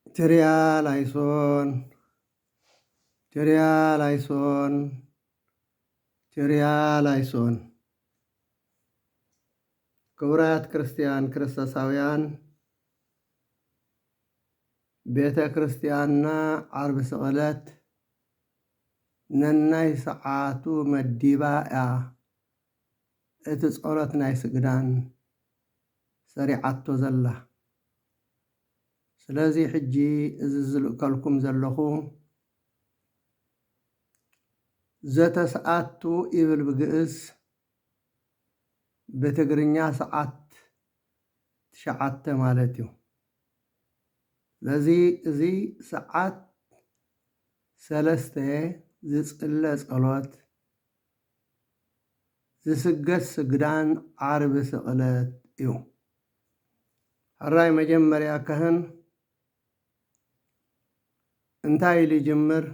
ቸሪያ ላይሶን ቸሪያ ላይሶን ቸሪያ ላይሶን። ክቡራት ክርስቲያን ክርስቶሳውያን ቤተ ክርስቲያንና ዓርቢ ስቕለት ነናይ ሰዓቱ መዲባ እያ እቲ ጸሎት ናይ ስግዳን ሰሪዓቶ ዘላ። ስለዚ ሕጂ እዚ ዝልእከልኩም ዘለኹ ዘተሰዓቱ ይብል ብግእዝ ብትግርኛ ሰዓት 9 ማለት እዩ። ስለዚ እዚ ሰዓት 3 ዝጽለ ጸሎት ዝስገድ ስግዳን ዓርቢ ስቕለት እዩ። ሕራይ መጀመርያ ካህን እንታይ ኢሉ ይጅምር?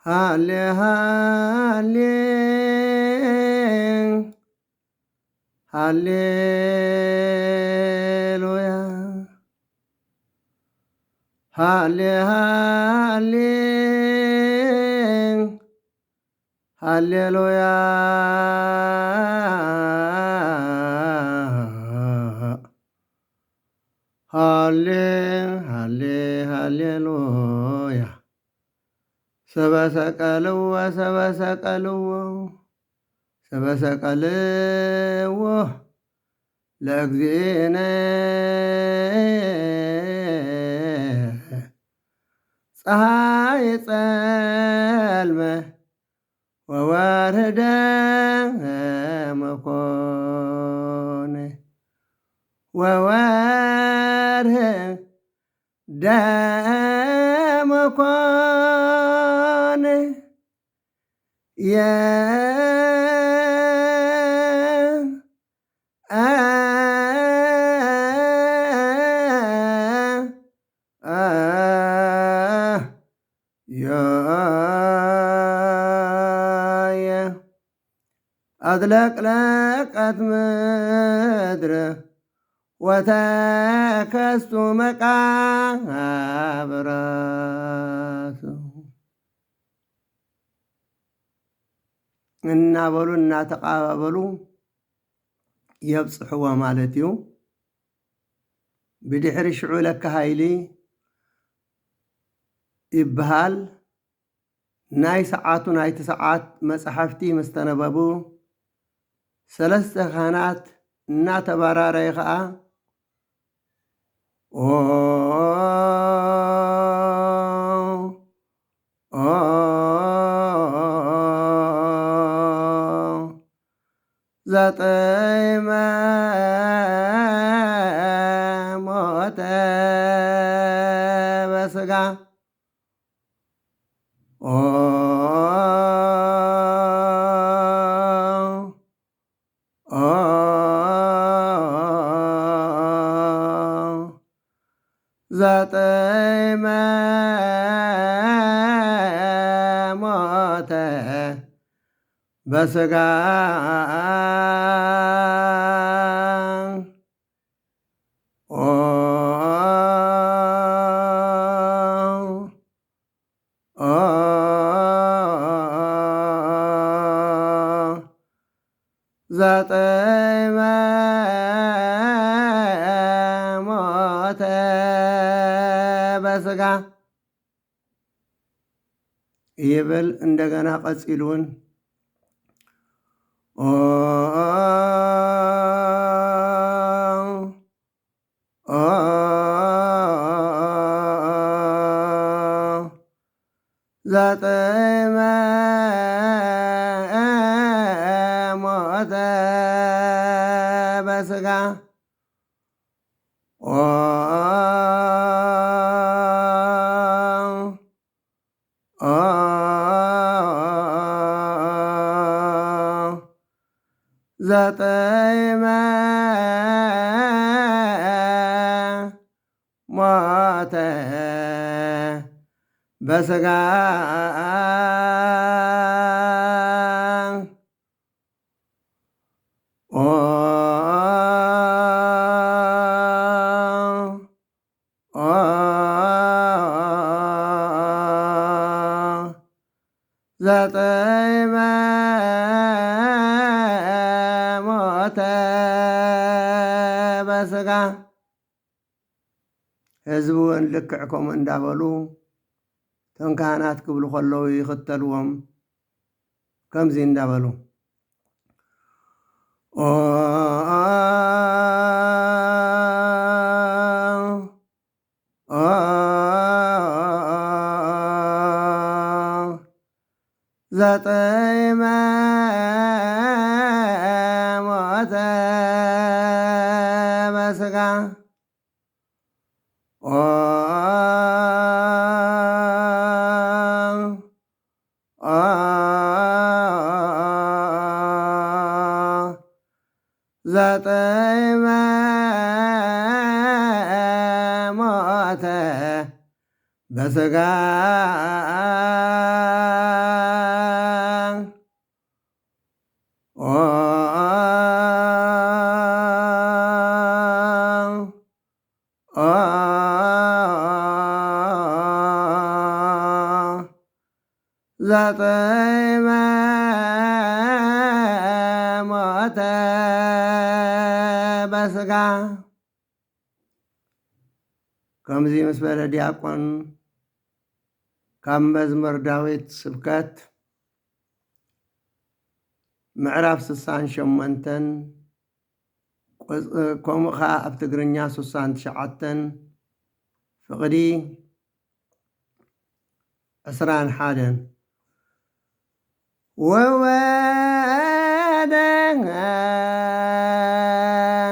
ሃሌ ሃሌ ሃሌሉያ ሃሌ ሃሌ ሃሌሉያ ሃሌ ሃሌ ሃሌሉያ ሰበሰቀልዎ ሰበሰቀልዎ ሰበሰቀልዎ ለእግዚእነ ፀሐይ ጸልመ ወወርኅ ደመ ኮነ ወወርኅ ደመ ኮነ أدلقلقت مدر وتكست مقابرات እናበሉ እናተቃባበሉ የብፅሕዎ ማለት እዩ። ብድሕሪ ሽዑ ለካ ሃይሊ ይበሃል። ናይ ሰዓቱ ናይቲ ሰዓት መፅሓፍቲ ምስ ተነበቡ ሰለስተ ካህናት እናተባራረየ ከዓ ዘጠይመ ሞተ በስጋ ዘጠይመ ሞተ በስጋ ዘጠይመ ሞተ በስጋ ይብል። እንደገና ቀጺሉን ዘጠይመ ሞተ በስጋ ዘጠይመ ሞተ በስጋ ዘጠይመ ሞተ በስጋ ህዝቡን ልክዕ ከምኡ እንዳበሉ እቶም ካህናት ክብሉ ከለዉ ይኽተልዎም ከምዚ እንዳበሉ ዘጠይመ ሞተ በስጋ ዘጠይመ ሞተ በስጋ ዘጠይመ ሞተ በስጋ ከምዚ ምስ በለ ዲያቆን ካብ መዝሙር ዳዊት ስብከት ምዕራፍ 68 ከምኡ ኸዓ ኣብ ትግርኛ 69 ፍቕዲ 21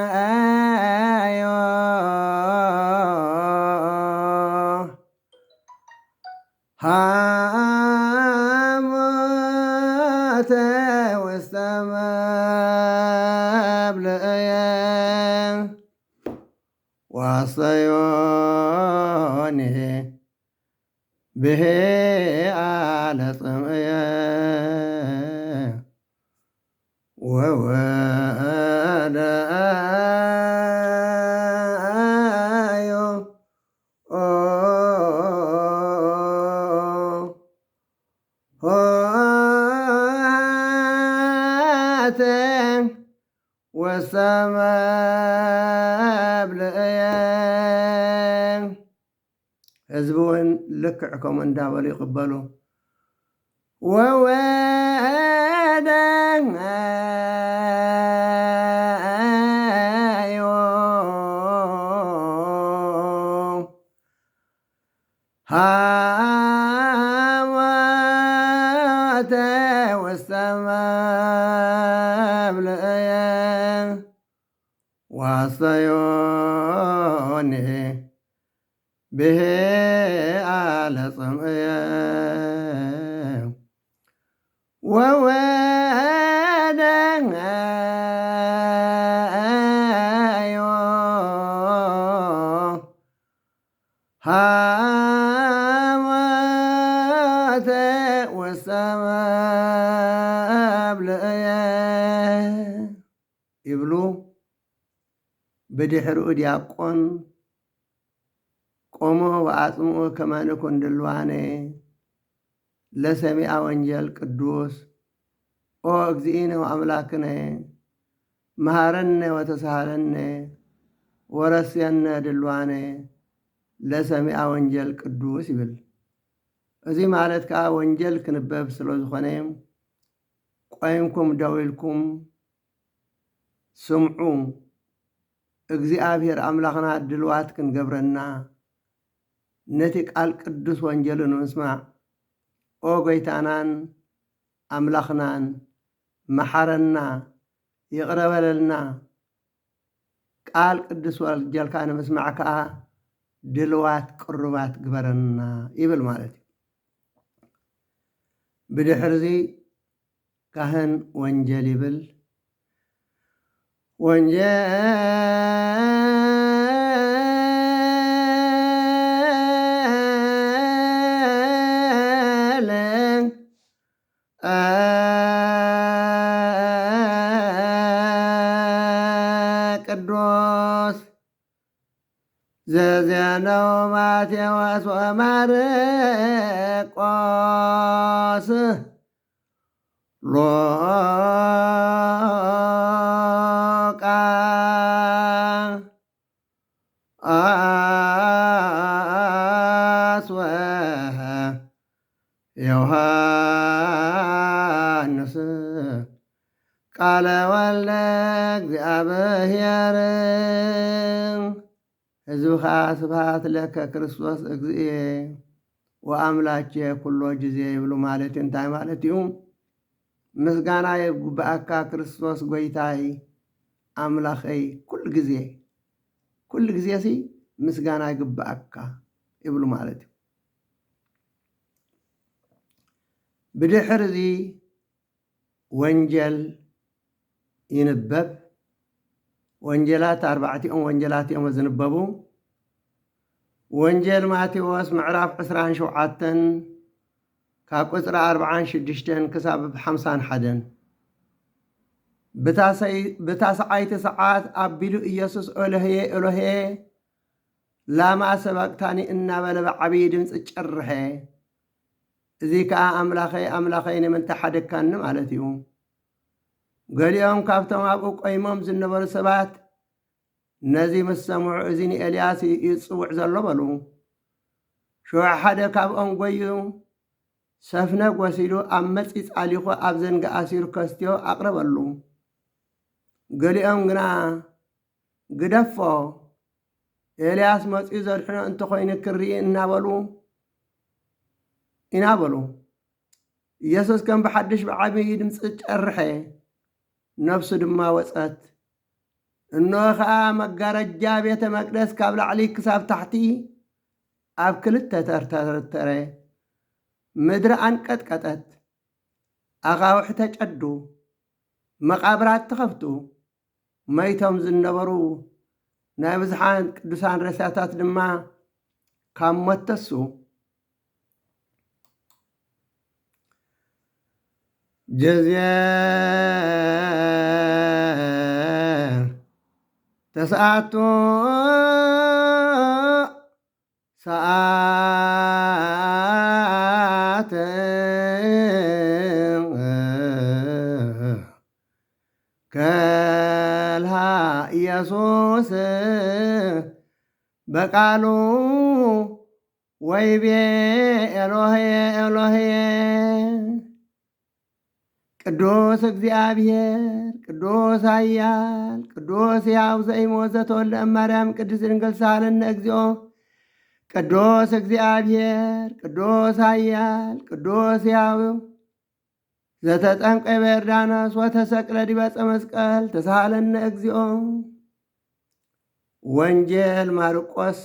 ወወደንጋዮ ሃሞተ ውስተ መብልዕየ ዋሰዮኒ ብሄአለ ጽምእየ ወወደአዮ ሆሃተ ውስተ መብልዕየ ህዝቢ እውን ልክዕ ከምኡ እንዳበሉ ይቕበሉ ወወደንጋዮ ሃሞተ ውስተ መብልዕየ ዋሰዮኒ ብሄአለ ጽምእየ ወወደንጋዮ ሃሞተ ውስተ መብልዕየ ይብሉ ብድሕሪኡ ዲያቆን ቆሞ ወአጽምዑ ከመ ንኩን ድልዋነ ለሰሚዐ ወንጌል ቅዱስ ኦ እግዚእነ ወአምላክነ መሃረነ ወተሳሃለነ ወረስየነ ድልዋነ ለሰሚዐ ወንጌል ቅዱስ ይብል። እዚ ማለት ከዓ ወንጌል ክንበብ ስለ ዝኾነ ቆይምኩም ደው ኢልኩም ስምዑ እግዚኣብሔር ኣምላኽና ድልዋት ክንገብረና ነቲ ቃል ቅዱስ ወንጌሉ ንምስማዕ ኦ ጎይታናን ኣምላኽናን መሓረና ይቕረበለልና ቃል ቅዱስ ወንጌልካ ንምስማዕ ከዓ ድልዋት ቅሩባት ግበረና ይብል ማለት እዩ። ብድሕሪ እዚ ካህን ወንጌል ይብል ወንጌል ቅዱስ ዘዜነው ማቴዎስ ወማርቆስ ሎቃ አስወ ዮሐንስ ቃለ ወልደ እግዚአብሔር ህዝብኻ ስብሃት ለከ ክርስቶስ እግዚእ ወአምላኬ ኩሎ ጊዜ ይብሉ ማለት እንታይ ማለት እዩ? ምስጋና ይግባአካ ክርስቶስ ጎይታይ አምላኸይ ኩል ጊዜ ሲ ምስጋና ይግባአካ ይብሉ ማለት እዩ። ብድሕር እዚ ወንጀል ይንበብ። ወንጀላት ኣርባዕቲኦም ወንጀላት እዮም ዝንበቡ። ወንጀል ማቴዎስ ምዕራፍ 27 ካብ ቁፅሪ 46 ክሳብ 51 ብታሰዓይቲ ሰዓት ኣቢሉ ኢየሱስ ኤሎሄ ኤሎሄ ላማ ሰበቅታኒ እናበለ ብዓብዪ ድምፂ ጨርሐ። እዚ ከዓ ኣምላኸይ ኣምላኸይ ንምንታይ ሓደካኒ ማለት እዩ። ገሊኦም ካብቶም ኣብኡ ቆይሞም ዝነበሩ ሰባት ነዚ ምስ ሰምዑ እዚ ንኤልያስ ይፅውዕ ዘሎ በሉ። ሸውዓ ሓደ ካብኦም ጎዩ ሰፍነግ ወሲዱ ኣብ መፂ ፃሊኹ ኣብ ዘንጋ ኣሲሩ ከስትዮ ኣቕረበሉ። ገሊኦም ግና ግደፎ ኤልያስ መፂኡ ዘድሕኖ እንተኮይኑ ክርኢ እናበሉ ኢየሱስ ከም ብሓድሽ ብዓብዪ ድምፂ ጨርሐ። ነፍሱ ድማ ወፀት። እንሆ ከዓ መጋረጃ ቤተ መቅደስ ካብ ላዕሊ ክሳብ ታሕቲ ኣብ ክልተ ተርተረ። ምድሪ አንቀጥቀጠት፣ ኣኻውሕ ተጨዱ፣ መቃብራት ተኸፍቱ። መይቶም ዝነበሩ ናይ ብዙሓን ቅዱሳን ሬሳታት ድማ ካብ ሞት ተሱ። ጀዝያ ተስዓቱ ሰዓት ከልሃ ኢየሱስ በቃሉ ወይቤ ኤሎሄ ኤሎሄ ቅዱስ እግዚአብሔር ቅዱስ ኃያል ቅዱስ ሕያው ዘኢሞት ዘተወልደ እማርያም ቅድስት ድንግል ሳህለነ እግዚኦ። ቅዱስ እግዚአብሔር ቅዱስ ኃያል ቅዱስ ሕያው ዘተጠምቀ በዮርዳኖስ ወተሰቅለ ዲበ ዕፀ መስቀል ተሳሃለነ እግዚኦ። ወንጌል ማርቆስ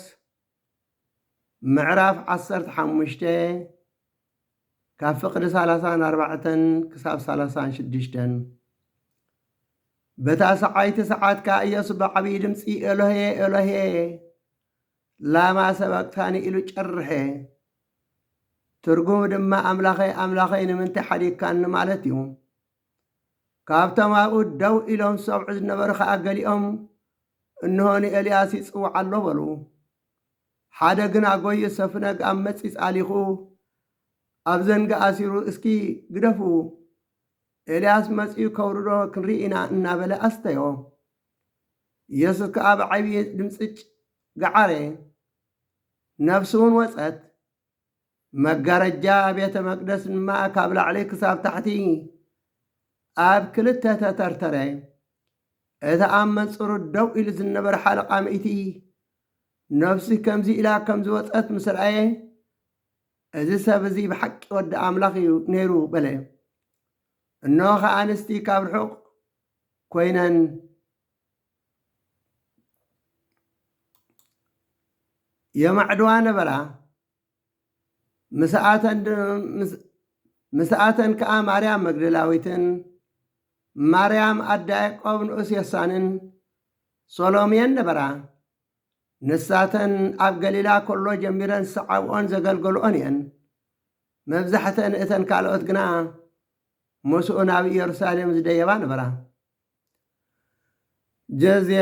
ምዕራፍ 15 ካብ ፍቕዲ 34 ክሳብ 36 በታ ሰዓይቲ ሰዓት ከዓ ኢየሱስ ብዓብዪ ድምፂ ኤሎሄ ኤሎሄ ላማ ሰበቅታኒ ኢሉ ጨርሐ። ትርጉሙ ድማ ኣምላኸይ ኣምላኸይ ንምንታይ ሓዲግካኒ ማለት እዩ። ካብቶም ኣብኡ ደው ኢሎም ሰብዑ ዝነበሩ ከዓ ገሊኦም እንሆኒ ኤልያስ ይፅውዕ ኣሎ በሉ። ሓደ ግና ጎዩ ሰፍነግ ኣብ መፂ ፃሊኹ ኣብ ዘንጋ ኣሲሩ እስኪ ግደፉ ኤልያስ መፂኡ ከውርዶ ክንርኢ ኢና እናበለ ኣስተዮ። ኢየሱስ ከዓ ብዓብዪ ድምፂ ገዓረ። ነፍሱ እውን ወፀት። መጋረጃ ቤተ መቅደስ ድማ ካብ ላዕሊ ክሳብ ታሕቲ ኣብ ክልተ ተተርተረ። እቲ ኣብ መንፅሩ ደው ኢሉ ዝነበረ ሓለቓ ምእቲ ነፍሲ ከምዚ ኢላ ከም ዝወፀት ምስ ረአየ እዚ ሰብ እዚ ብሓቂ ወዲ ኣምላኽ እዩ ነይሩ በለ። እንሆ ከዓ ኣንስቲ ካብ ርሑቕ ኮይነን የማዕድዋ ነበራ። ምስኣተን ከዓ ማርያም መግደላዊትን ማርያም ኣዳ ያዕቆብ ንኡስ ዮሳንን ሰሎሜን ነበራ። ንሳተን ኣብ ገሊላ ከሎ ጀሚረን ዝሰዓብኦን ዘገልገሎኦን እየን። መብዛሕተን እተን ካልኦት ግና ምስኡ ናብ ኢየሩሳሌም ዝደየባ ነበራ። ጀዝየ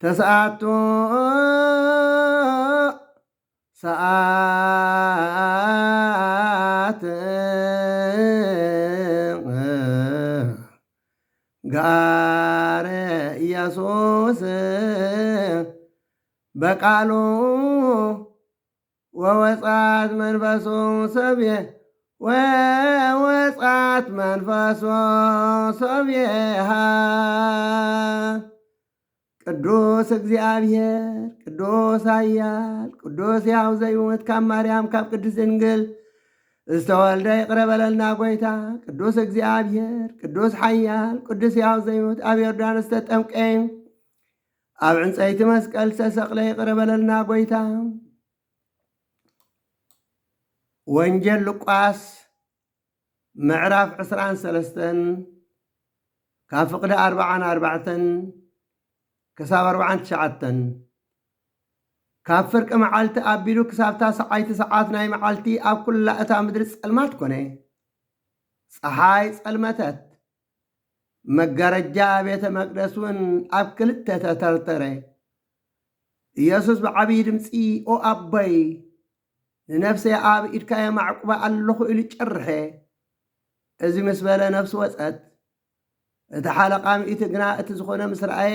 ተስዓቱ ሰዓት ጋረ ኢየሱስ በቃሉ ወወጻት መንፈሱ ሰብየ ወወጻት መንፈሱ ሰብየሃ ቅዱስ እግዚአብሔር ቅዱስ ኃያል ቅዱስ ሕያው ዘይሙት ካብ ማርያም ካብ ቅድስት ድንግል ዝተወልደ ይቅረ በለልና ጎይታ ቅዱስ እግዚአብሔር ቅዱስ ኃያል ቅዱስ ሕያው ዘይሙት ኣብ ዮርዳኖስ ተጠምቀ ኣብ ዕንፀይቲ መስቀል ዝተሰቕለ ይቅረ በለልና ጎይታ። ወንጌል ሉቃስ ምዕራፍ 23 ካብ ፍቕዲ 44 ክሳብ 49 ካብ ፍርቂ መዓልቲ ኣቢሉ ክሳብታ ሰዓይቲ ሰዓት ናይ መዓልቲ ኣብ ኩላ እታ ምድሪ ጸልማት ኮነ። ፀሓይ ጸልመተት፣ መጋረጃ ቤተ መቅደስ እውን ኣብ ክልተ ተተርተረ። ኢየሱስ ብዓብዪ ድምፂ ኦ ኣቦይ ንነፍሰይ ኣብ ኢድካ የማዕቁባ ኣለኹ ኢሉ ጨርሐ። እዚ ምስ በለ ነፍሲ ወፀት። እቲ ሓለቓ ሚእቲ ግና እቲ ዝኾነ ምስ ረአየ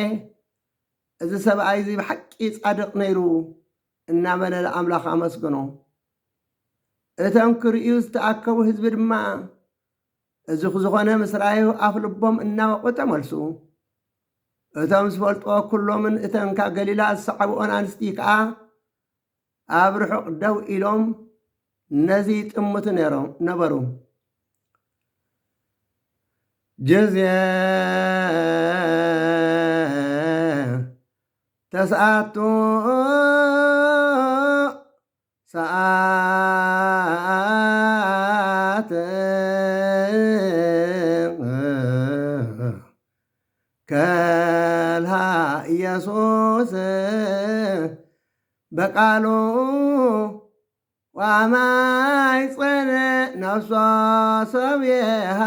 እዚ ሰብኣይ እዚ ብሓቂ ጻድቕ ነይሩ እናበለለ ኣምላኽ ኣመስግኖ። እቶም ክርእዩ ዝተኣከቡ ህዝቢ ድማ እዚ ዝኾነ ምስ ረአዩ ኣፍ ልቦም እናወቑ ተመልሱ። እቶም ዝፈልጥዎ ኩሎምን እተን ካብ ገሊላ ዝሰዓብኦን ኣንስቲ ከዓ ኣብ ርሑቕ ደው ኢሎም ነዚ ጥሙት ነበሩ። ጀዝየ ተስዓቱ ሰዓት ከልሃ ኢየሱስ በቃሉ ወአማይፀነ ነፍሶ ሰብየሃ።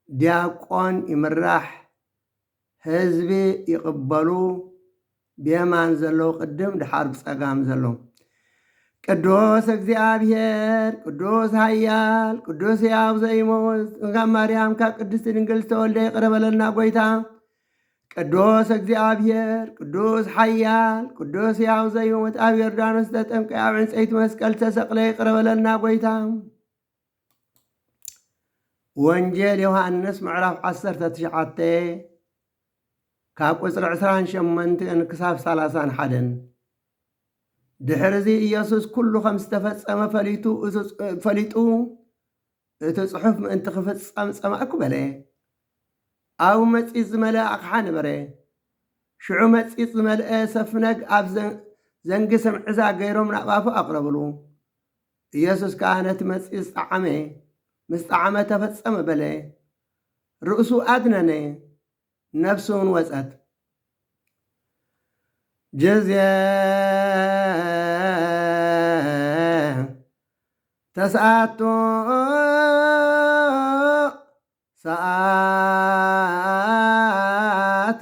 ዲያቆን ይምራሕ፣ ህዝቢ ይቕበሉ። ብየማን ዘለዉ ቅድም ድሓር ብፀጋም ዘሎ። ቅዱስ እግዚአብሔር ቅዱስ ኃያል ቅዱስ ሕያው ዘይሞት ካብ ማርያም ካብ ቅድስት ድንግል ዝተወልደ ይቅረ በለልና ጎይታ። ቅዱስ እግዚአብሔር ቅዱስ ኃያል ቅዱስ ሕያው ዘይሞት ኣብ ዮርዳኖስ ተጠምቀ ኣብ ዕንፀይቲ መስቀል ተሰቕለ ይቅረ በለልና ጎይታ። ወንጌል ዮሐንስ ምዕራፍ 19 ካብ ቁፅሪ 28 ክሳብ 31 ድሕርዚ ኢየሱስ ኩሉ ከም ዝተፈጸመ ፈሊጡ እቲ ጽሑፍ ምእንቲ ክፍጸም ጸማእኩ በለ። ኣብ መጺት ዝመልአ ኣቕሓ ነበረ። ሽዑ መጺት ዝመልአ ሰፍነግ ኣብ ዘንጊ ስምዕዛ ገይሮም ናባፉ ኣቕረብሉ። ኢየሱስ ከዓ ነቲ መጺት ዝጣዓመ ምስ ጣዓመ ተፈጸመ በለ። ርእሱ ኣድነነ፣ ነፍሱ እውን ወፀት። ጀዝየ ተስዓቱ ሰዓት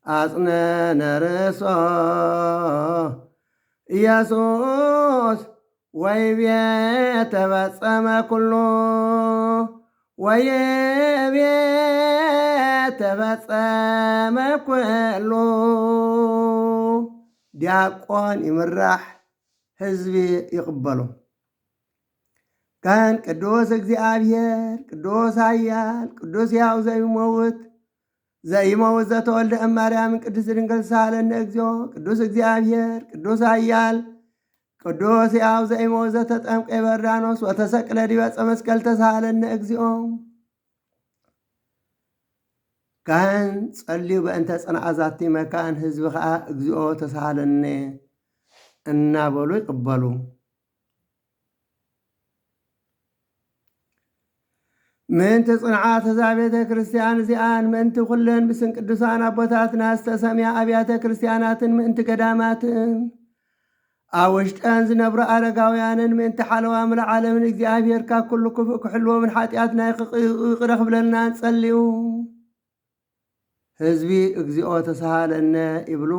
ኣጽነነ ርእሶ ኢየሱስ ወይቤ ተፈጸመ ኩሉ ወይቤ ተፈጸመ ኩሉ። ዲያቆን ይምራሕ፣ ህዝቢ ይቕበሉ። ካህን ቅዱስ እግዚአብሔር ቅዱስ ኃያል ቅዱስ ሕያው ዘይመውት ዘተወልደ እማርያም ቅድስት ድንግል ሳለነ እግዚኦ። ቅዱስ እግዚአብሔር ቅዱስ ኃያል ቅዱስ ሕያው ዘይመውት ዘተጠምቀ በዮርዳኖስ ወተሰቅለ ዲበ ዕፀ መስቀል ተሳሃለነ እግዚኦ። ካህን ጸልዩ በእንተ ጸናእዛቲ መካን፣ ህዝቢ ከዓ እግዚኦ ተሳሃለነ እናበሉ ይቕበሉ። ምእንቲ ጽንዓት እዛ ቤተ ክርስቲያን እዚኣን ምእንቲ ኩለን ብስን ቅዱሳን ኣቦታትና ዝተሰምያ ኣብያተ ክርስቲያናትን ምእንቲ ገዳማትን ኣብ ውሽጠን ዝነብሩ ኣረጋውያንን ምእንቲ ሓለዋ ምልዓለምን እግዚኣብሔር ካብ ኩሉ ክፉእ ክሕልዎምን ሓጢኣት ናይ ይቅረ ክብለልና ንጸልዩ። ህዝቢ እግዚኦ ተሳሃለነ ይብሉ።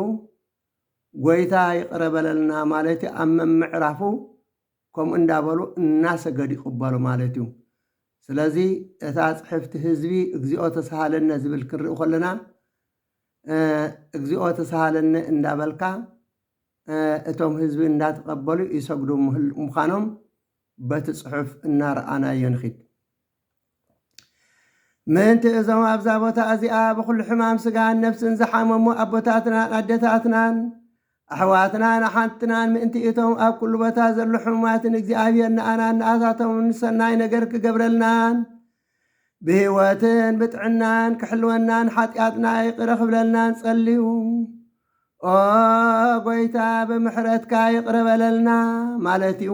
ጎይታ ይቅረ በለልና ማለት ኣብ መምዕራፉ ከምኡ እንዳበሉ እናሰገዱ ይቕበሉ ማለት እዩ። ስለዚ እታ ፅሕፍቲ ህዝቢ እግዚኦ ተሳሃለነ ዝብል ክንርኢ ከለና እግዚኦ ተሳሃለነ እንዳበልካ እቶም ህዝቢ እንዳተቐበሉ ይሰግዱ ምዃኖም በቲ ፅሑፍ እናረኣናዮ ንኺድ። ምንቲ እዞም ኣብዛ ቦታ እዚኣ ብኩሉ ሕማም ስጋን ነፍስን ዝሓመሙ ኣቦታትናን ኣደታትናን ኣሕዋትናን ኣሓንትናን ምእንቲ እቶም ኣብ ኩሉ ቦታ ዘሎ ሕሙማትን እግዚኣብሔር ንኣናን ንኣታቶም ሰናይ ነገር ክገብረልናን ብህይወትን ብጥዕናን ክሕልወናን ሓጢኣትና ይቅረ ክብለልናን ጸልዩ። ኦ ጎይታ ብምሕረትካ ይቅረ በለልና ማለት እዩ።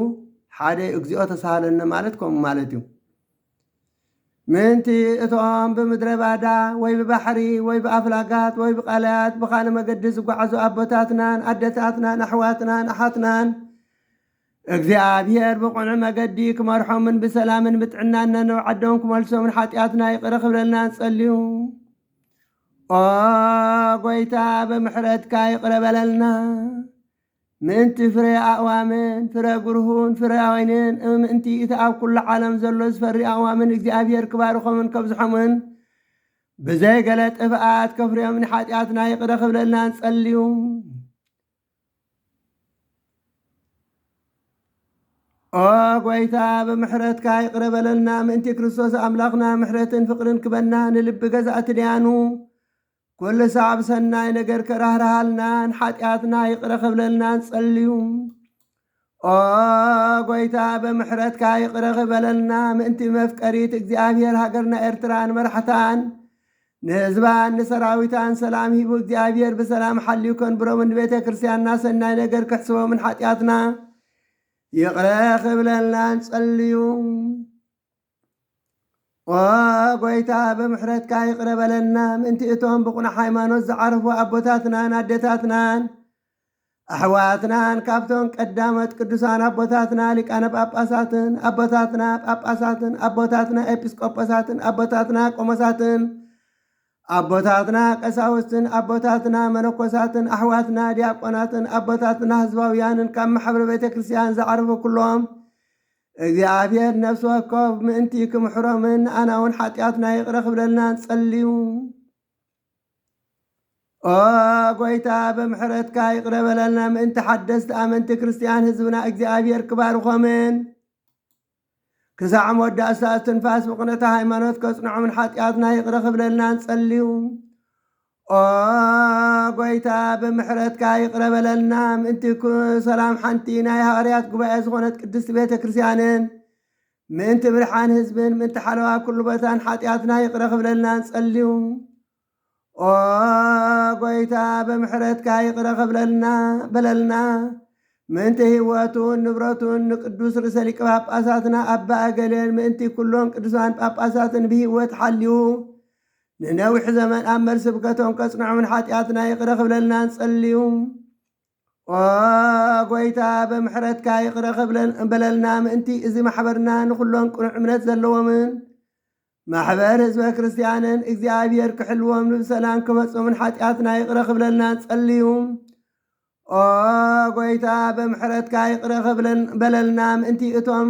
ሓደ እግዚኦ ተሳሃለነ ማለት ከምኡ ማለት እዩ። ምንቲ እቶም ብምድረ ባዳ ወይ ብባሕሪ ወይ ብኣፍላጋት ወይ ብቃላያት ብኻልእ መገዲ ዝጓዓዙ ኣቦታትናን ኣደታትናን ኣሕዋትናን ኣሓትናን እግዚአብሔር ብቁኑዕ መገዲ ክመርሖምን ብሰላምን ብጥዕናን ነንባዓዶም ክመልሶምን ሓጢኣትና ይቅረ ክብለልናን ጸልዩ። ኦ ጎይታ ብምሕረትካ ይቅረ በለልና። ምእንቲ ፍረ ኣእዋምን ፍረ ጉርሁን ፍረ ወይንን ምእንቲ እቲ ኣብ ኩሉ ዓለም ዘሎ ዝፈሪ ኣእዋምን እግዚኣብሔር ክባርኾምን ከብዝሖምን ብዘይ ገለ ጥፍኣት ከፍርዮምን ሓጢኣትና ይቅረ ክብለልናን ጸልዩ። ኦ ጎይታ ብምሕረትካ ይቅረ በለልና። ምእንቲ ክርስቶስ ኣምላኽና ምሕረትን ፍቅርን ክበና ንልቢ ገዛእቲ ድያኑ ኩሉ ሰዓብ ሰናይ ነገር ከራህርሃልናን ሓጢኣትና ይቅረ ክብለልናን ጸልዩ። ኦ ጎይታ ብምሕረትካ ይቅረ ክበለልና። ምእንቲ መፍቀሪት እግዚኣብሔር ሃገርና ኤርትራን መራሕታን ንህዝባን ንሰራዊታን ሰላም ሂቡ እግዚኣብሔር ብሰላም ሓልዩ ከንብሮምን ንቤተ ክርስቲያንና ሰናይ ነገር ክሕስቦምን ሓጢኣትና ይቅረ ክብለልናን ጸልዩ። ኦ ጎይታ ብምሕረትካ ይቅረ በለና። ምእንቲ እቶም ብቁኑዕ ሃይማኖት ዝዓረፉ ኣቦታትናን ኣደታትናን ኣሕዋትናን ካብቶም ቀዳመት ቅዱሳን ኣቦታትና ሊቃነ ጳጳሳትን ኣቦታትና ጳጳሳትን ኣቦታትና ኤጲስቆጶሳትን ኣቦታትና ቆሞሳትን ኣቦታትና ቀሳውስትን ኣቦታትና መነኮሳትን ኣሕዋትና ዲያቆናትን ኣቦታትና ህዝባውያንን ካብ ማሕበረ ቤተ ክርስቲያን ዝዓረፉ ኩሎም እግዚአብሔር ነፍሲ ወከፍ ምእንቲ ክምሕሮምን ኣና እውን ሓጢኣትና ይቅረ ክብለልናን ጸልዩ። ኦ ጎይታ ብምሕረትካ ይቅረ በለልና። ምእንቲ ሓደስቲ ኣመንቲ ክርስቲያን ህዝብና እግዚአብሔር ክባርኾምን ክሳዕ መወዳእታ እስትንፋስ ብቕንዕቲ ሃይማኖት ከጽንዖምን ሓጢኣትና ይቅረ ክብለልናን ጸልዩ። ኦ ጎይታ ብምሕረትካ ይቅረ በለልና። ምእንቲ ሰላም ሓንቲ ናይ ሃዋርያት ጉባኤ ዝኾነት ቅድስቲ ቤተ ክርስቲያንን ምእንቲ ብርሓን ህዝብን ምእንቲ ሓለዋ ኩሉ ቦታን ሓጢኣትና ይቅረ ክብለልናን ጸልዩ። ኦ ጎይታ ብምሕረትካ ይቅረ በለልና። ምእንቲ ህይወቱን ንብረቱን ንቅዱስ ርእሰ ሊቀ ጳጳሳትና ኣባ እገሌን ምእንቲ ኩሎም ቅዱሳን ጳጳሳትን ብህይወት ሓልዩ ንነዊሕ ዘመን ኣብ መልሲ ስብከቶም ከጽንዖምን ሓጢኣትና ይቅረ ክብለልናን ጸልዩ። ኦ ጎይታ ብምሕረትካ ይቅረ በለልና። ምእንቲ እዚ ማሕበርና ንኩሎም ቁኑዕ እምነት ዘለዎምን ማሕበር ህዝበ ክርስቲያንን እግዚኣብሔር ክሕልዎም ብሰላም ክፈጽሙን ሓጢኣትና ይቅረ ክብለልናን ጸልዩ። ኦ ጎይታ ብምሕረትካ ይቅረ በለልና። ምእንቲ እቶም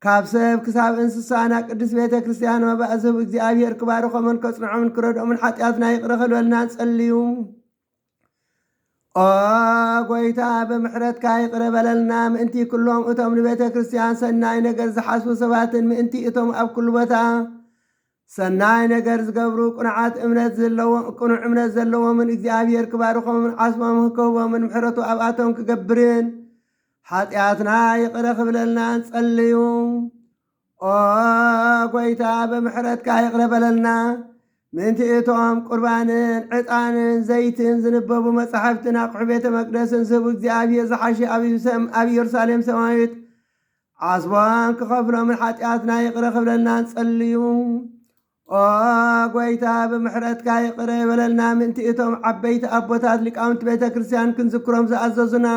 ካብ ሰብ ክሳብ እንስሳና ቅዱስ ቤተ ክርስቲያን መባእ ዝህቡ እግዚኣብሔር ክባርኾምን ከጽንዖምን ክረድኦምን ሓጢኣትና ይቅረ ክብለልናን ጸልዩ። ኦ ጎይታ ብምሕረትካ ይቅረ በለልና። ምእንቲ ኩሎም እቶም ንቤተ ክርስቲያን ሰናይ ነገር ዝሓስቡ ሰባትን ምእንቲ እቶም ኣብ ኩሉ ቦታ ሰናይ ነገር ዝገብሩ ቁኑዕ እምነት ዘለዎምን እግዚኣብሔር ክባርኾምን ዓስቦም ክህቦምን ምሕረቱ ኣብኣቶም ክገብርን ሓጢኣትና ይቅረ ክብለልናን ጸልዩ። ኦ ጎይታ ብምሕረትካ ይቅረ በለልና። ምእንቲ እቶም ቁርባንን ዕጣንን ዘይትን ዝንበቡ መጻሕፍትን ኣቑሑ ቤተ መቅደስን ዝህቡ እግዚኣብሔር ዝሓሸ ኣብ ኢየሩሳሌም ሰማያዊት ዓስቦም ክኸፍሎምን ሓጢኣትና ይቅረ ክብለልናን ጸልዩ። ኦ ጎይታ ብምሕረትካ ይቅረ በለልና። ምእንቲ እቶም ዓበይቲ ኣቦታት ሊቃውንቲ ቤተ ክርስቲያን ክንዝክሮም ዝኣዘዙና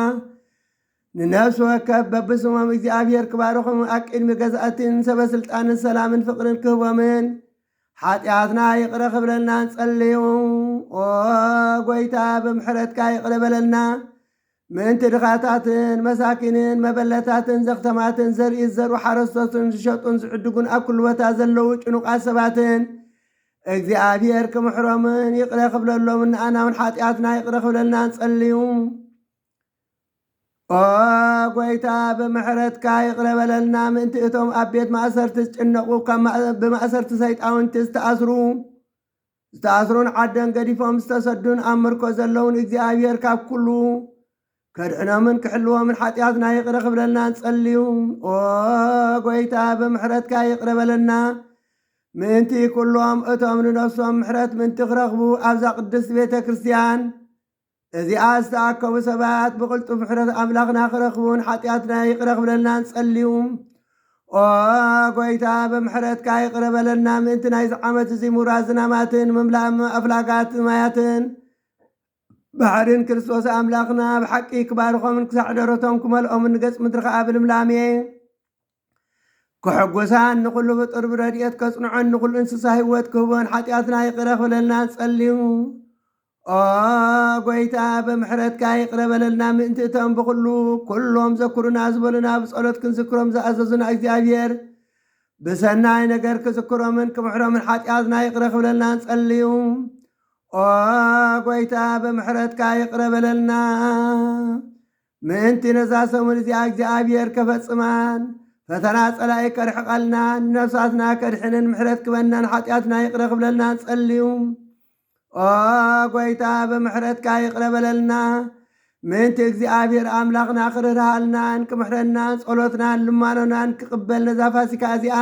ንነፍሲ ወከፍ በብስሞም እግዚኣብሔር ክባርኾም ኣብ ቅድሚ ገዛእትን ሰበስልጣንን ሰላምን ፍቅርን ክህቦምን ሓጢኣትና ይቅረ ክብለልናን ጸልዩ። ኦ ጎይታ ብምሕረትካ ይቅረ በለልና። ምእንቲ ድኻታትን መሳኪንን መበለታትን ዘኽተማትን ዘርኢ ዘሩ ሓረስቶትን ዝሸጡን ዝዕድጉን ኣብ ኩሉ ቦታ ዘለዉ ጭኑቃት ሰባትን እግዚኣብሔር ክምሕሮምን ይቕረ ክብለሎምን ንኣናውን ሓጢኣትና ይቕረ ክብለልና ንጸልዩ። ኦ ጐይታ ብምሕረትካ ይቕረ በለልና። ምእንቲ እቶም ኣብ ቤት ማእሰርቲ ዝጭነቑ ብማእሰርቲ ሰይጣውንቲ ዝተኣስሩን ዓደን ገዲፎም ዝተሰዱን ኣብ ምርኮ ዘለውን እግዚኣብሔር ካብ ኩሉ ከድሕኖምን ክሕልዎምን ሓጢኣትና ይቕረ ክብለልና ንጸልዩ። ኦ ጐይታ ብምሕረትካ ይቕረ በለና። ምእንቲ ኩሎም እቶም ንነፍሶም ምሕረት ምእንቲ ክረኽቡ ኣብዛ ቅድስቲ ቤተ ክርስቲያን እዚኣ ዝተኣከቡ ሰባት ብቕልጡፍ ምሕረት ኣምላኽና ክረኽቡን ሓጢኣትና ይቕረ ክብለልና ንጸልዩ። ኦ ጐይታ ብምሕረትካ ይቕረ በለና። ምእንቲ ናይዚ ዓመት እዚ ምውራድ ዝናማትን ምምላእ ኣፍላጋት ማያትን ባሕርን ክርስቶስ ኣምላኽና ብሓቂ ክባርኾምን ክሳዕደረቶም ክመልኦምን ንገጽ ምድሪ ከዓ ብልምላሜ ክሕጉሳን ንኹሉ ፍጡር ብረድኤት ከጽንዖን ንኹሉ እንስሳ ህይወት ክህቦን ሓጢኣትና ይቕረ ክብለልና ንጸልዩ። ኦ ጐይታ ብምሕረትካ ይቕረ በለልና። ምእንቲ እቶም ኩሎም ዘኩሩና ዝበሉና ብጸሎት ክንዝክሮም ዝኣዘዙና እግዚኣብሔር ብሰናይ ነገር ክዝክሮምን ክምሕሮምን ሓጢኣትና ይቕረ ክብለልና ንጸልዩ። ኦ ጐይታ ብምሕረትካ ይቕረ በለልና። ምእንቲ ነዛ ሰሙን እዚኣ እግዚኣብሔር ከፈጽማን ፈተና ጸላኢ ከርሕቐልናን ነፍሳትና ከድሕንን ምሕረት ክበናን ሓጢኣትና ይቕረ ክብለልና ንጸልዩ። ኦ ጐይታ ብምሕረትካ ይቕረ በለልና። ምእንቲ እግዚኣብሔር ኣምላኽና ክርህራሃልናን ክምሕረናን ጸሎትናን ልማኖናን ክቕበል ነዛ ፋሲካ እዚኣ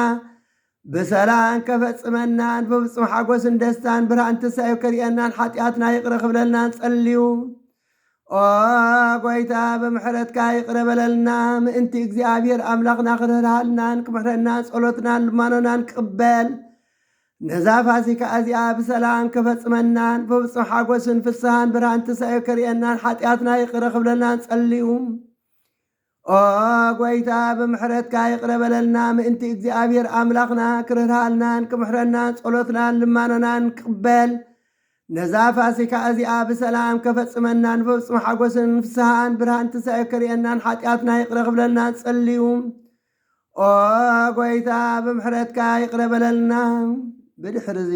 ብሰላም ከፈጽመናን ብፍጹም ሓጐስን ደስታን ብርሃን ትንሣኤ ከርእየናን ሓጢኣትና ይቕረ ክብለልና ንጸልዩ። ኦ ጐይታ ብምሕረትካ ይቕረ በለልና። ምእንቲ እግዚኣብሔር ኣምላኽና ክርህራሃልናን ክምሕረናን ጸሎትናን ልማኖናን ክቕበል ነዛ ፋሲካ እዚኣ ብሰላም ከፈጽመናን ብፍጹም ሓጐስን ፍስሓን ብርሃን ትንሣኤ ከርእየናን ሓጢኣትና ይቕረ ክብለልና ንጸልዩ። ኦ ጐይታ ብምሕረትካ ይቕረ በለልና። ምእንቲ እግዚኣብሔር ኣምላኽና ክርህራሃልናን ክምሕረናን ጸሎትናን ልማኖናን ክቕበል ነዛ ፋሲካ እዚኣ ብሰላም ከፈጽመናን ብፍጹም ሓጐስን ፍስሓን ብርሃን ትንሣኤ ከርእየናን ሓጢኣትና ይቕረ ክብለልና ንጸልዩ። ኦ ጐይታ ብምሕረትካ ይቕረ በለልና። ብድሕሪ እዚ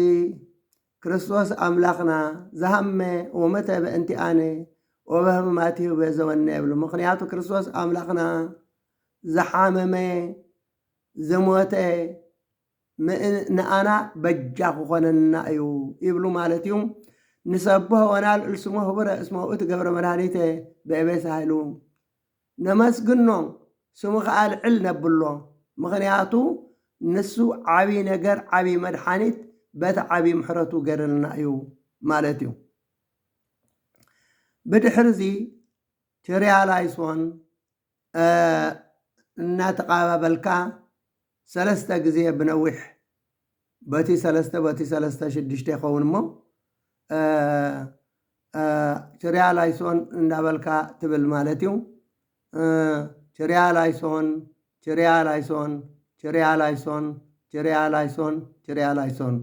ክርስቶስ ኣምላኽና ዝሃመ ወመተ በእንቲ ኣነ ወበህማማቲሁ በዘወነ የብሉ። ምክንያቱ ክርስቶስ ኣምላኽና ዝሓመመ ዝሞተ ንኣና በጃ ክኾነና እዩ ይብሉ ማለት እዩ። ንሰብሖ ወናልዕል ስሞ ህቡረ እስመ ውእቱ ገብረ መድኃኒተ በእቤሳ ሃይሉ ነመስግኖ ስሙ ከዓ ልዕል ነብሎ። ምክንያቱ ንሱ ዓብይ ነገር ዓብይ መድሓኒት በቲ ዓብይ ምሕረቱ ገይሩልና እዩ ማለት እዩ። ብድሕሪ እዚ ትርያላይሶን እናተቃባበልካ 3 ግዜ ብነዊሕ በቲ 3 በቲ 3 6 ይኸውን እሞ ትርያላይሶን እንዳበልካ ትብል ማለት እዩ። ትርያላይሶን ትርያላይሶን ትርያላይሶን ትርያላይሶን ትርያላይሶን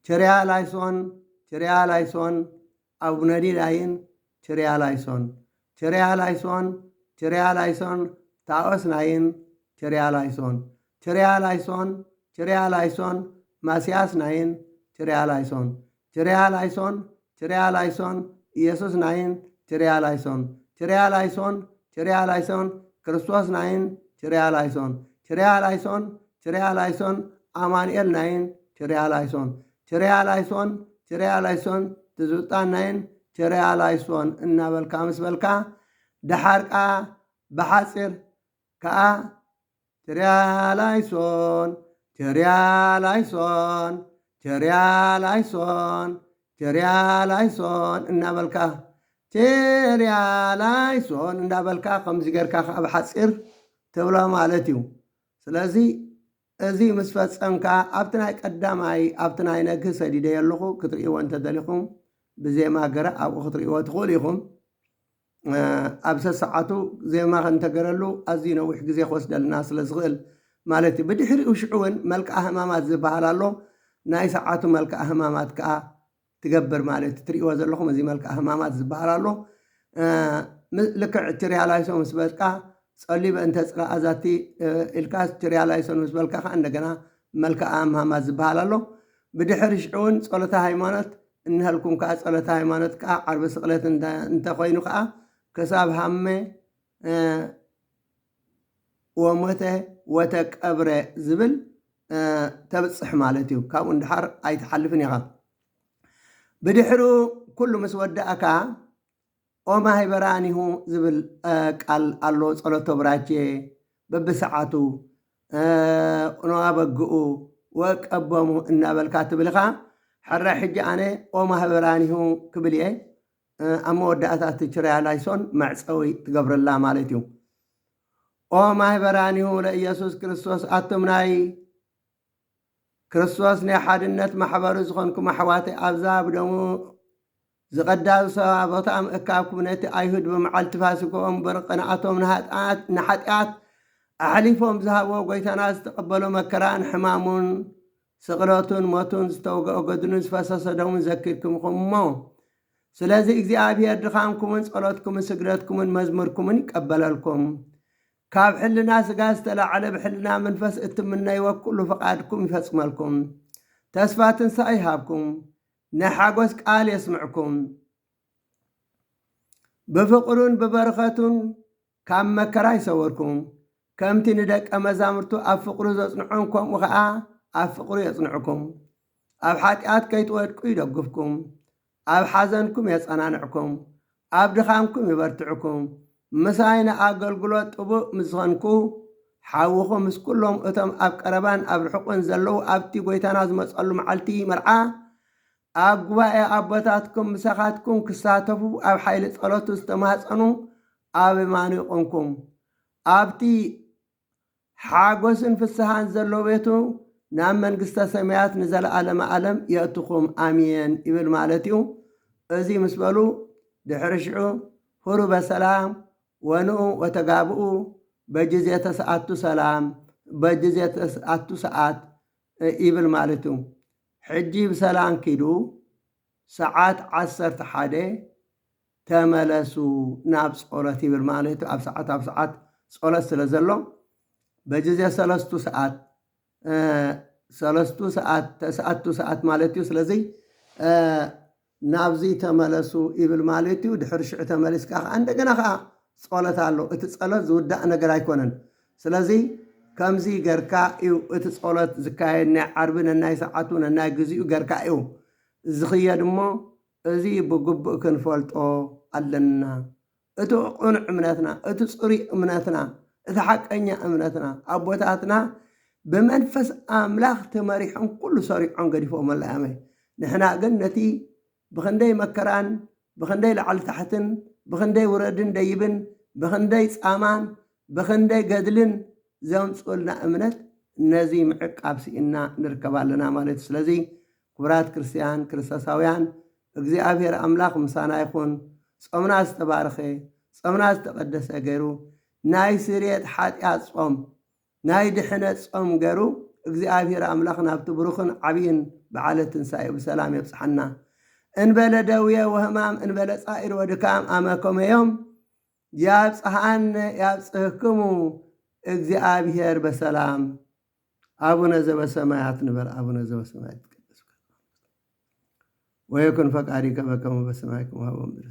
ትርያላይሶን ትርያላይሶን አቡነዲላይን ትርያላይሶን ትርያላይሶን ትርያላይሶን ታኦስናይን ትርያላይሶን ትርያላይሶን ትርያላይሶን ማስያስናይን ትርያላይሶን ትርያላይሶን ትርያላይሶን ኢየሱስናይን ትርያላይሶን ትርያላይሶን ትርያላይሶን ክርስቶስናይን ትርያላይሶን ትርያላይሶን ትርያላይሶን አማኑኤልናይን ትርያላይሶን ትርያላይሶን ትርያላይሶን ትዙጣናይን ትርያላይሶን እናበልካ ምስ በልካ ደሓርቃ ብሓፂር ከዓ ትርያላይሶን ትርያላይሶን ትርያላይሶን ትርያላይሶን እናበልካ ትርያላይሶን እንዳበልካ ከምዚ ጌርካ ከዓ ብሓፂር ትብሎ ማለት እዩ። ስለዚ እዚ ምስ ፈፀምካ ኣብቲ ናይ ቀዳማይ ኣብቲ ናይ ነግህ ሰዲደ የለኹ ክትርእይዎ እንተደሊኹም ብዜማ ገረ ኣብኡ ክትርእይዎ ትኽእሉ ኢኹም። ኣብ ሰዓቱ ዜማ እንተገረሉ ኣዝዩ ነዊሕ ግዜ ክወስደልና ስለ ዝኽእል ማለት እዩ። ብድሕሪኡ ሽዑ እውን መልክዓ ህማማት ዝበሃል ኣሎ። ናይ ሰዓቱ መልክዓ ህማማት ከዓ ትገብር ማለት እዩ። ትርእይዎ ዘለኹም እዚ መልክዓ ህማማት ዝበሃል ኣሎ። ልክዕ ትርያላይሶ ምስ በልካ ጸሊበ እንተ ጽላእ ኣዛቲ ኢልካስ ትርያላይሶ ምስ በልካ ከዓ እንደገና መልክዓ ምሃማት ዝበሃል ኣሎ። ብድሕሪ ሽዑ እውን ጸሎተ ሃይማኖት እንህልኩም ከዓ ጸሎተ ሃይማኖት ከዓ ዓርቢ ስቕለት እንተኮይኑ ከዓ ክሳብ ሃመ ወሞተ ወተቀብረ ዝብል ተብጽሕ ማለት እዩ። ካብኡ እንድሓር ኣይተሓልፍን ኢኻ። ብድሕሩ ኩሉ ምስ ወዳእካ ኦ ማህበራኒሁ ዝብል ቃል ኣሎ። ጸሎተ ብራቼ በብሰዓቱ ንዋበግኡ ወቀቦሙ እናበልካ ትብልኻ ሕራ ሕጂ ኣነ ኦ ማህበራኒሁ ክብል እየ ኣብ መወዳእታት ችርያላይሶን መዕፀዊ ትገብረላ ማለት እዩ። ኦ ማህበራኒሁ ለኢየሱስ ክርስቶስ ኣቶም ናይ ክርስቶስ ናይ ሓድነት ማሕበሩ ዝኾንኩም ኣሕዋተይ ኣብዛ ብደሙ ዝቐዳሱ ቦታ ምእካብኩም ነቲ ኣይሁድ ብመዓልቲ ፋሲኮም በርቅንኣቶም ንሓጢኣት ኣሕሊፎም ዝሃቦ ጎይታና ዝተቐበሎ መከራን ሕማሙን ስቕለቱን ሞቱን ዝተወግኦ ገድሉን ዝፈሰሰ ደሙን ዘኪርኩምኩም እሞ ስለዚ እግዚኣብሔር ድኻምኩምን ጸሎትኩምን ስግደትኩምን መዝሙርኩምን ይቀበለልኩም ካብ ሕልና ስጋ ዝተላዕለ ብሕልና መንፈስ እትምነይዎ ኩሉ ፈቓድኩም ይፈጽመልኩም ተስፋ ትንሣኤ ይሃብኩም ንሓጎስ ቃል የስምዕኩም ብፍቕሩን ብበረኸቱን ካብ መከራ ይሰወርኩም ከምቲ ንደቀ መዛሙርቱ ኣብ ፍቕሩ ዘጽንዖም ከምኡ ከዓ ኣብ ፍቕሩ የጽንዕኩም ኣብ ሓጢኣት ከይትወድቁ ይደግፍኩም ኣብ ሓዘንኩም የጸናንዕኩም ኣብ ድኻምኩም ይበርትዕኩም ምሳይ ንኣገልግሎት ጥቡቕ ምስ ዝኾንኩ ሓዊኹም ምስ ኩሎም እቶም ኣብ ቀረባን ኣብ ርሑቕን ዘለዉ ኣብቲ ጎይታና ዝመጸሉ መዓልቲ መርዓ ኣብ ጉባኤ ኣቦታትኩም ምሳኻትኩም ክሳተፉ ኣብ ሓይሊ ጸሎቱ ዝተማህፀኑ ኣብ የማኑ ይቆምኩም ኣብቲ ሓጎስን ፍስሓን ዘሎ ቤቱ ናብ መንግስተ ሰማያት ንዘለዓለመ ዓለም የእትኹም ኣሜን ይብል ማለት እዩ። እዚ ምስ በሉ ድሕሪ ሽዑ ሁሩ በሰላም ወንኡ ወተጋብኡ በጊዜ ተሰዓቱ ሰላም በጊዜ ተሰዓቱ ሰዓት ይብል ማለት እዩ። ሕጂ ብሰላም ኪዱ ሰዓት 11 ተመለሱ ናብ ጸሎት ይብል ማለት እዩ። ኣብ ሰዓት ጸሎት ስለ ዘሎ በጊዜ 3 ሰዓት ተሰዓቱ ሰዓት ማለት እዩ። ስለዚ ናብዚ ተመለሱ ይብል ማለት እዩ። ድሕሪ ሽዑ ተመሊስካ ከዓ እንደገና ከዓ ጸሎት ኣሎ። እቲ ጸሎት ዝውዳእ ነገር ኣይኮነን። ስለዚ ከምዚ ገርካ እዩ እቲ ጸሎት ዝካየድ ናይ ዓርቢ ነናይ ሰዓቱ ነናይ ግዚኡ ገርካ እዩ ዝኽየድ እሞ እዚ ብግቡእ ክንፈልጦ ኣለና። እቲ ቁኑዕ እምነትና እቲ ጽሩይ እምነትና እቲ ሓቀኛ እምነትና ኣቦታትና ብመንፈስ ኣምላኽ ተመሪሖም ኩሉ ሰሪዖም ገዲፎም ኣላያመይ ንሕና ግን ነቲ ብኽንደይ መከራን ብኽንደይ ላዕሊ ታሕትን ብኽንደይ ውረድን ደይብን ብኽንደይ ጻማን ብኽንደይ ገድልን ዘምጽኡልና እምነት ነዚ ምዕቃብ ሲኢና ንርከብ ኣለና ማለት እዩ። ስለዚ ክቡራት ክርስቲያን ክርስቶሳውያን እግዚኣብሔር ኣምላኽ ምሳና ይኹን። ጾምና ዝተባረኸ ጾምና ዝተቐደሰ ገይሩ ናይ ስርየት ሓጢኣት ጾም ናይ ድሕነት ጾም ገይሩ እግዚኣብሔር ኣምላኽ ናብቲ ብሩኽን ዓብይን በዓለ ትንሣኤ ብሰላም የብጽሐና። እንበለ ደውየ ወህማም እንበለ ጻኢር ወድካም ኣመከመዮም ያብጽሐን ያብጽሕክሙ እግዚአብሔር በሰላም። አቡነ ዘበሰማያት ንበል። አቡነ ዘበሰማያት ወይኩን ፈቃድከ በከመ በሰማይ ከማሁ በምድር